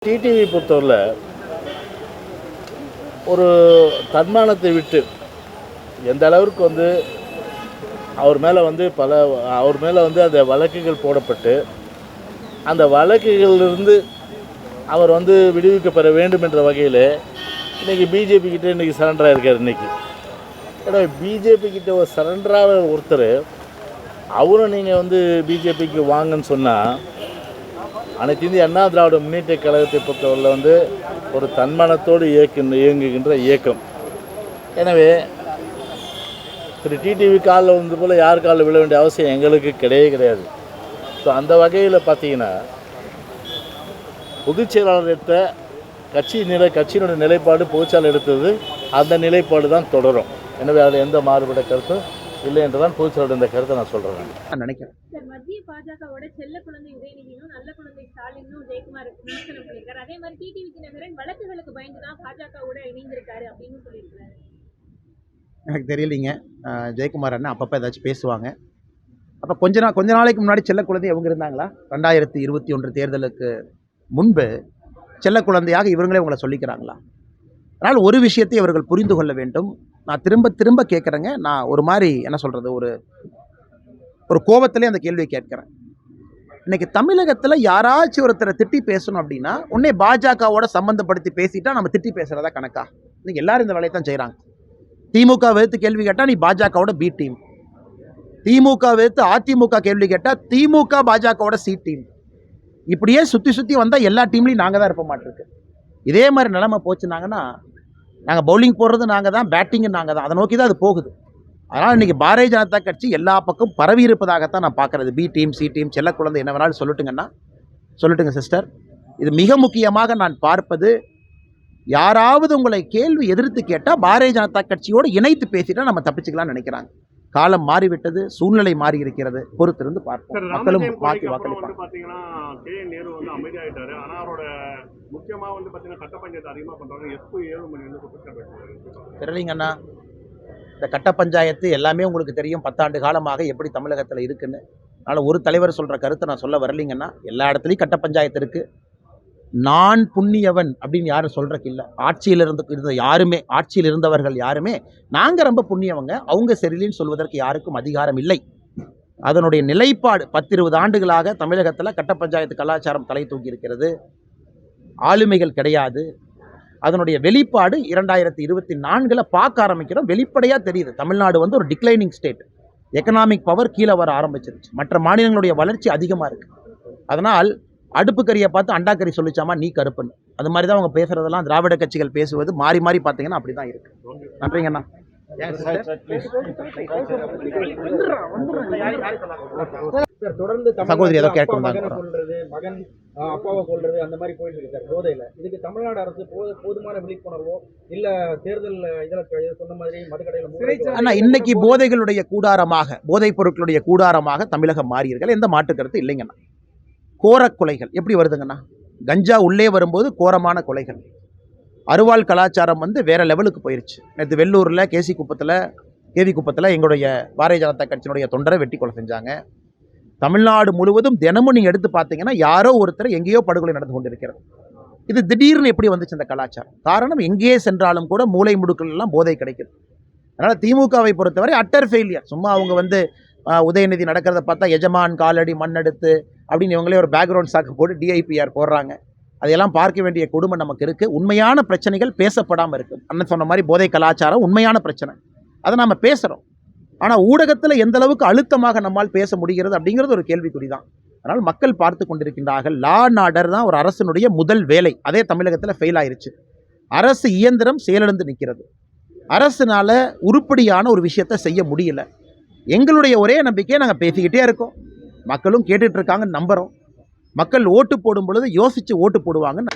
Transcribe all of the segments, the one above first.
TTV பொறுத்தவரையில் ஒரு தன்மானத்தை விட்டு எந்த அளவிற்கு அவர் மேலே அவர் மேலே அந்த வழக்குகள் போடப்பட்டு அந்த வழக்குகளிலிருந்து அவர் விடுவிக்கப்பட வேண்டும் என்ற வகையில் இன்றைக்கி பிஜேபி கிட்டே இன்றைக்கி சரண்டராக இருக்கார். இன்றைக்கி ஏன்னா பிஜேபி கிட்ட ஒரு சரண்டராக ஒருத்தர் அவரும் நீங்கள் பிஜேபிக்கு வாங்கன்னு சொன்னால் அனைத்து இந்திய அண்ணா திராவிட முன்னேற்ற கழகத்தை பொறுத்தவரையில் ஒரு தன்மானத்தோடு இயங்குகின்ற இயக்கம். எனவே திரு டிடிவி காலில் போல் யார் காலில் விழ வேண்டிய அவசியம் எங்களுக்கு கிடையாது. ஸோ அந்த வகையில் பார்த்தீங்கன்னா பொதுச் செயலாளர் எடுத்த கட்சியினுடைய நிலைப்பாடு பொதுச்செயலாளர் எடுத்தது அந்த நிலைப்பாடு தான் தொடரும். எனவே அதில் எந்த மாறுபட்ட கருத்தும் இல்லை என்றுதான் பொதுச்செயலாளர் இந்த கருத்தை நான் சொல்கிறேன். நான் நினைக்கிறேன் மத்திய பாஜகவோட செல்ல குழந்தை உதயநிதியும் நல்ல குழந்தை ஸ்டாலினும் ஜெயக்குமார் விமர்சனம் பண்ணியிருக்காரு. அதே மாதிரி டிடிவி தினகரன் வழக்குகளுக்கு பயந்து தான் பாஜகவோட இணைந்திருக்காரு அப்படின்னு சொல்லியிருக்காரு. எனக்கு தெரியலிங்க. ஜெயக்குமார் அண்ணன் அப்பப்போ ஏதாச்சும் பேசுவாங்க. அப்போ கொஞ்ச நாளைக்கு முன்னாடி செல்ல குழந்தை அவங்க இருந்தாங்களா? 2021 தேர்தலுக்கு முன்பு செல்ல குழந்தையாக இவங்களே உங்களை சொல்லிக்கிறாங்களா? அதனால் ஒரு விஷயத்தை இவர்கள் புரிந்து கொள்ள வேண்டும். நான் திரும்ப கேட்குறேங்க. நான் ஒரு மாதிரி என்ன சொல்கிறது, ஒரு கோபத்திலே அந்த கேள்வியை கேட்குறேன். இன்றைக்கி தமிழகத்தில் யாராச்சும் ஒருத்தரை திட்டி பேசணும் அப்படின்னா உடனே பாஜகவோட சம்மந்தப்படுத்தி பேசிட்டா நம்ம திட்டி பேசுகிறதா கணக்கா? இன்றைக்கி எல்லாரும் இந்த வேலையை தான் செய்கிறாங்க. திமுக வெறுத்து கேள்வி கேட்டால் நீ பாஜகவோட பி டீம், திமுக வெறுத்து அதிமுக கேள்வி கேட்டால் திமுக பாஜகவோட சி டீம். இப்படியே சுற்றி வந்தால் எல்லா டீம்லையும் நாங்கள் தான் இருப்ப மாட்டிருக்கு. இதே மாதிரி நிலைமை போச்சுனாங்கன்னா நாங்கள் பவுலிங் போடுறது நாங்கள் தான், பேட்டிங்கு நாங்கள் தான். அதை நோக்கி தான் அது போகுது. அதனால் இன்றைக்கி பாரதிய ஜனதா கட்சி எல்லா பக்கம் பரவி இருப்பதாகத்தான் நான் பார்க்குறது. பி டீம், சி டீம், செல்ல குழந்தை என்ன வேணாலும் சொல்லட்டுங்க சிஸ்டர். இது மிக முக்கியமாக நான் பார்ப்பது, யாராவது உங்களை கேள்வி எதிர்த்து கேட்டால் பாரதிய ஜனதா கட்சியோடு இணைத்து பேசிட்டா நம்ம தப்பிச்சுக்கலாம்னு நினைக்கிறாங்க. காலம் மாறிவிட்டது, சூழ்நிலை மாறி இருக்கிறது. பொறுத்திருந்து பார்ப்போம். மக்களும் மாற்றி வாக்களிப்பாங்க. தெரியலீங்கண்ணா, இந்த கட்ட பஞ்சாயத்து எல்லாமே உங்களுக்கு தெரியும். 10 ஆண்டு காலமாக எப்படி தமிழகத்தில் இருக்குன்னு. அதனால் ஒரு தலைவர் சொல்கிற கருத்தை நான் சொல்ல வரலைங்கன்னா, எல்லா இடத்துலையும் கட்ட பஞ்சாயத்து இருக்குது. நான் புண்ணியவன் அப்படின்னு யாரும் சொல்கிறக்கு இல்லை. ஆட்சியில் இருந்தவர்கள் யாருமே நாங்கள் ரொம்ப புண்ணியவங்க, அவங்க சரியில்லைன்னு சொல்வதற்கு யாருக்கும் அதிகாரம் இல்லை. அதனுடைய நிலைப்பாடு 10-20 ஆண்டுகளாக தமிழகத்தில் கட்ட பஞ்சாயத்து கலாச்சாரம் தலை தூக்கி இருக்கிறது. ஆளுமைகள் கிடையாது. அதனுடைய வெளிப்பாடு 2024 பார்க்க ஆரம்பிக்கிறோம். வெளிப்படையாக தெரியுது. தமிழ்நாடு ஒரு டிக்ளைனிங் ஸ்டேட். எக்கனாமிக் பவர் கீழே வர ஆரம்பிச்சிருச்சு. மற்ற மாநிலங்களுடைய வளர்ச்சி அதிகமாக இருக்குது. அதனால் அடுப்பு கறியை பார்த்து அண்டாக்கறி சொல்லிச்சாமா நீ கருப்புன்னு. அது மாதிரி தான் அவங்க பேசுகிறதெல்லாம் திராவிட கட்சிகள் பேசுவது மாறி பார்த்தீங்கன்னா அப்படி தான் இருக்குது. நன்றிங்கண்ணா. சகோதரி ஏதோ கேட்க மகன் அப்பாவை கொள்றது அந்த மாதிரி போயிட்டு இருக்கு சார் போதையில. இதுக்கு தமிழ்நாடு அரசு போதுமான விழிப்புணர்வோ இல்ல தேர்தல் இதில் சொன்ன மாதிரி மதுக்கடையில் ஆனா இன்னைக்கு போதைகளுடைய கூடாரமாக, போதைப் பொருட்களுடைய கூடாரமாக தமிழகம் மாறியிருக்கல, எந்த மாற்று கருத்து இல்லைங்கண்ணா. கோர கொலைகள் எப்படி வருதுங்கண்ணா? கஞ்சா உள்ளே வரும்போது கோரமான கொலைகள். அருவாள் கலாச்சாரம் வேற லெவலுக்கு போயிருச்சு. நேற்று வெள்ளூரில் கேவி குப்பத்தில் எங்களுடைய பாரதிய ஜனதா கட்சியினுடைய தொண்டரை வெட்டி கொலை செஞ்சாங்க. தமிழ்நாடு முழுவதும் தினமும் நீங்கள் எடுத்து பார்த்தீங்கன்னா யாரோ ஒருத்தர் எங்கேயோ படுகொலை நடந்து கொண்டிருக்கிறது. இது திடீர்னு எப்படி வந்துச்சு இந்த கலாச்சாரம்? காரணம், எங்கேயே சென்றாலும் கூட மூளை முடுக்கள் எல்லாம் போதை கிடைக்குது. அதனால் திமுகவை பொறுத்தவரை அட்டர் ஃபெயிலியர். சும்மா அவங்க உதயநிதி நடக்கிறத பார்த்தா எஜமான் காலடி மண்ணெடுத்து அப்படின்னு இவங்களே ஒரு பேக்ரவுண்ட் சாக்கு போட்டு டிஐபிஆர் போடுறாங்க. அதையெல்லாம் பார்க்க வேண்டிய கொடுமை நமக்கு இருக்குது. உண்மையான பிரச்சனைகள் பேசப்படாமல் இருக்குது. அண்ணன் சொன்ன மாதிரி போதை கலாச்சாரம் உண்மையான பிரச்சனை, அதை நம்ம பேசுகிறோம். ஆனால் ஊடகத்தில் எந்த அளவுக்கு அழுத்தமாக நம்மால் பேச முடிகிறது அப்படிங்கிறது ஒரு கேள்விக்குறி தான். அதனால் மக்கள் பார்த்து கொண்டிருக்கின்றார்கள். லா அண்ட் ஆர்டர் தான் ஒரு அரசினுடைய முதல் வேலை. அதே தமிழகத்தில் ஃபெயில் ஆயிருச்சு. அரசு இயந்திரம் செயலிழந்து நிற்கிறது. அரசுனால் உருப்படியான ஒரு விஷயத்தை செய்ய முடியல. எங்களுடைய ஒரே நம்பிக்கையை நாங்கள் பேசிக்கிட்டே இருக்கோம். மக்களும் கேட்டுட்ருக்காங்கன்னு நம்புகிறோம். மக்கள் ஓட்டு போடும் பொழுது யோசித்து ஓட்டு போடுவாங்கன்னு.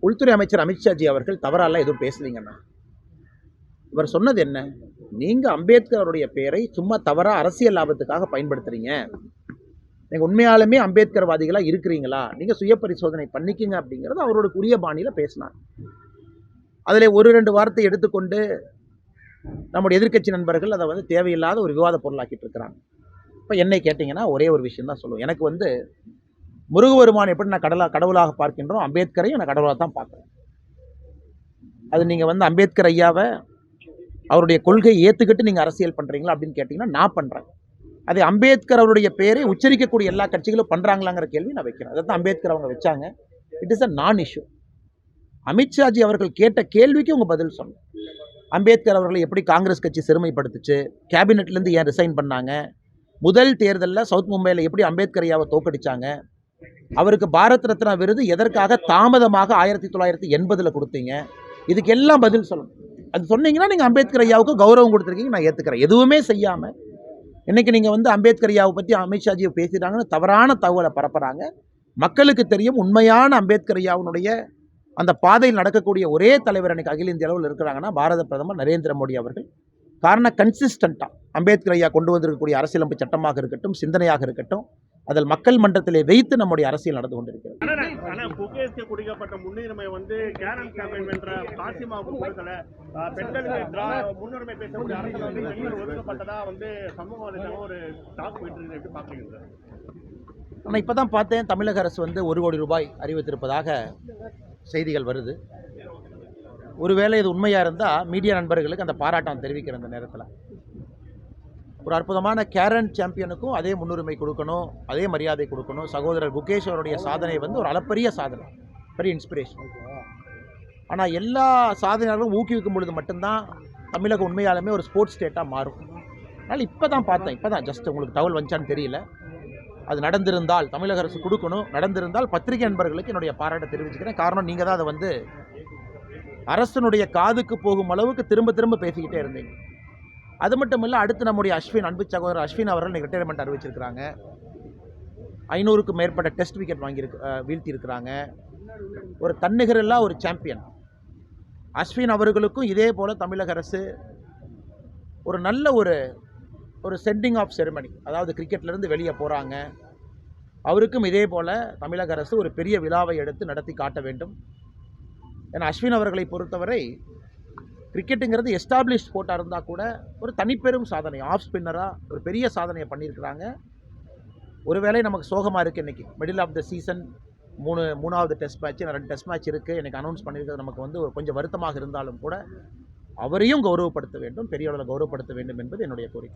உள்துறை அமைச்சர் அமித்ஷாஜி அவர்கள் தவறாலாம் எதுவும் பேசலீங்கண்ணா. இவர் சொன்னது என்ன? நீங்கள் அம்பேத்கருடைய பெயரை சும்மா தவறாக அரசியல் லாபத்துக்காக பயன்படுத்துகிறீங்க. நீங்கள் உண்மையாலுமே அம்பேத்கர்வாதிகளாக இருக்கிறீங்களா? நீங்கள் சுய பரிசோதனை பண்ணிக்கிங்க அப்படிங்கிறது அவரோட உரிய பாணியில் பேசினார். அதில் 1-2 வார்த்தை எடுத்துக்கொண்டு நம்முடைய எதிர்க்கட்சி நண்பர்கள் அதை தேவையில்லாத ஒரு விவாத பொருளாக்கிட்டு இருக்கிறாங்க. இப்போ என்னை கேட்டிங்கன்னா ஒரே ஒரு விஷயம் தான் சொல்லுவோம். எனக்கு முருகபெருமான் எப்படி நான் கடவுளாக பார்க்கின்றோம், அம்பேத்கரையும் நான் கடவுளாக தான் பார்க்குறேன். அது நீங்கள் வந்து அம்பேத்கர் ஐயாவை அவருடைய கொள்கையை ஏற்றுக்கிட்டு நீங்கள் அரசியல் பண்ணுறீங்களா அப்படின்னு கேட்டிங்கன்னா நான் பண்ணுறேன். அது அம்பேத்கர் அவருடைய பேரை உச்சரிக்கக்கூடிய எல்லா கட்சிகளும் பண்ணுறாங்களாங்கிற கேள்வி நான் வைக்கிறேன். அதை தான் அம்பேத்கர் அவங்க வச்சாங்க. இட் இஸ் அ நான் இஷ்யூ. அமித்ஷாஜி அவர்கள் கேட்ட கேள்விக்கு உங்கள் பதில் சொன்னேன். அம்பேத்கர் அவர்களை எப்படி காங்கிரஸ் கட்சி சிறுமைப்படுத்துச்சு, கேபினெட்லேருந்து ஏன் ரிசைன் பண்ணாங்க, முதல் தேர்தலில் சவுத் மும்பையில் எப்படி அம்பேத்கர் ஐயாவை தோக்கடிச்சாங்க, அவருக்கு பாரத் ரத்னா விருது எதற்காக தாமதமாக 1980 கொடுத்தீங்க, இதுக்கு எல்லாம் பதில் சொல்லணும். அது சொன்னீங்கன்னா நீங்கள் அம்பேத்கர் ஐயாவுக்கு கௌரவம் கொடுத்துருக்கீங்க, நான் ஏற்றுக்கிறேன். எதுவுமே செய்யாமல் இன்றைக்கி நீங்கள் வந்து அம்பேத்கர் ஐயாவை பற்றி அமித்ஷாஜியை பேசிட்டாங்கன்னு தவறான தகவலை பரப்புகிறாங்க. மக்களுக்கு தெரியும் உண்மையான அம்பேத்கர் ஐயாவுடைய அந்த பாதையில் நடக்கக்கூடிய ஒரே தலைவர் அன்றைக்கி அகில இந்திய அளவில் இருக்கிறாங்கன்னா பாரத பிரதமர் நரேந்திர மோடி அவர்கள். காரணம் கன்சிஸ்டண்ட்டாக அம்பேத்கர் ஐயா கொண்டு வந்திருக்கக்கூடிய அரசியலமைப்பு சட்டமாக இருக்கட்டும், சிந்தனையாக இருக்கட்டும், அதில் மக்கள் மன்றத்திலே வைத்து நம்முடைய அரசியல் நடந்து கொண்டிருக்கிறது. ஆனால் புகேஸ்க்கு கொடுக்கப்பட்ட முன்னுரிமை வந்து கேரன் கேம்பெயின் என்ற காசிமாவுக்கு கொடுக்கல. பெண்களுக்கு முன்னுரிமை பேசக்கூடிய அரசியல் வந்து பெண்கள் ஒதுக்கப்பட்டதா வந்து சமூக வலைதளம் ஒரு டாக் போயிட்டு இருக்கு. எப்படி பார்க்குறீங்க சார்? ஆனால் இப்போ தான் பார்த்தேன் தமிழக அரசு வந்து 1 கோடி ரூபாய் அறிவித்திருப்பதாக செய்திகள் வருது. ஒருவேளை இது உண்மையாக இருந்தால் மீடியா நண்பர்களுக்கு அந்த பாராட்டம் தெரிவிக்கிற அந்த நேரத்தில் ஒரு அற்புதமான கேரன் சாம்பியனுக்கும் அதே முன்னுரிமை கொடுக்கணும், அதே மரியாதை கொடுக்கணும். சகோதரர் குகேஷ் அவருடைய சாதனை வந்து ஒரு அளப்பரிய சாதனை, பெரிய இன்ஸ்பிரேஷன். ஆனால் எல்லா சாதனையாளர்களும் ஊக்குவிக்கும் பொழுது மட்டும்தான் தமிழகம் உண்மையாலுமே ஒரு ஸ்போர்ட்ஸ் ஸ்டேட்டாக மாறும். அதனால் இப்போ தான் பார்த்தேன், இப்போ தான் ஜஸ்ட் உங்களுக்கு தகவல் வந்துச்சான்னு தெரியல. அது நடந்திருந்தால் தமிழக அரசு கொடுக்கணும், நடந்திருந்தால் பத்திரிகை நண்பர்களுக்கு என்னுடைய பாராட்டை தெரிவிச்சுக்கிறேன். காரணம் நீங்கள் தான் அதை வந்து அரசனுடைய காதுக்கு போகும் அளவுக்கு திரும்ப திரும்ப பேசிக்கிட்டே இருந்தீங்க. அது மட்டும் இல்லை, அடுத்து நம்முடைய அஸ்வின், அன்பு சகோதரர் அஸ்வின் அவர்கள் ரிட்டையர்மெண்ட் அறிவிச்சிருக்கிறாங்க. 500க்கும் மேற்பட்ட டெஸ்ட் விக்கெட் வீழ்த்தியிருக்கிறாங்க. ஒரு தன்னிகரில்லா ஒரு சாம்பியன் அஸ்வின் அவர்களுக்கும் இதே போல் தமிழக அரசு ஒரு நல்ல ஒரு சென்டிங் ஆஃப் செரிமனி, அதாவது கிரிக்கெட்லேருந்து வெளியே போகிறாங்க, அவருக்கும் இதே போல் தமிழக அரசு ஒரு பெரிய விழாவை எடுத்து நடத்தி காட்ட வேண்டும். ஏன்னா அஸ்வின் அவர்களை பொறுத்தவரை கிரிக்கெட்டுங்கிறது எஸ்டாப்ளிஷ் ஸ்போர்ட்டாக இருந்தால் கூட ஒரு தனிப்பெரும் சாதனை, ஆஃப் ஸ்பின்னராக ஒரு பெரிய சாதனையை பண்ணியிருக்கிறாங்க. ஒருவேளை நமக்கு சோகமாக இருக்குது, இன்றைக்கி மிடில் ஆஃப் த சீசன் மூணாவது டெஸ்ட் மேட்ச், 2 டெஸ்ட் மேட்ச் இருக்குது, எனக்கு அனௌன்ஸ் பண்ணியிருக்கிறது நமக்கு வந்து கொஞ்சம் வருத்தமாக இருந்தாலும் கூட அவரையும் கௌரவப்படுத்த வேண்டும், பெரிய அளவில் கௌரவப்படுத்த வேண்டும் என்பது என்னுடைய கோரிக்கை.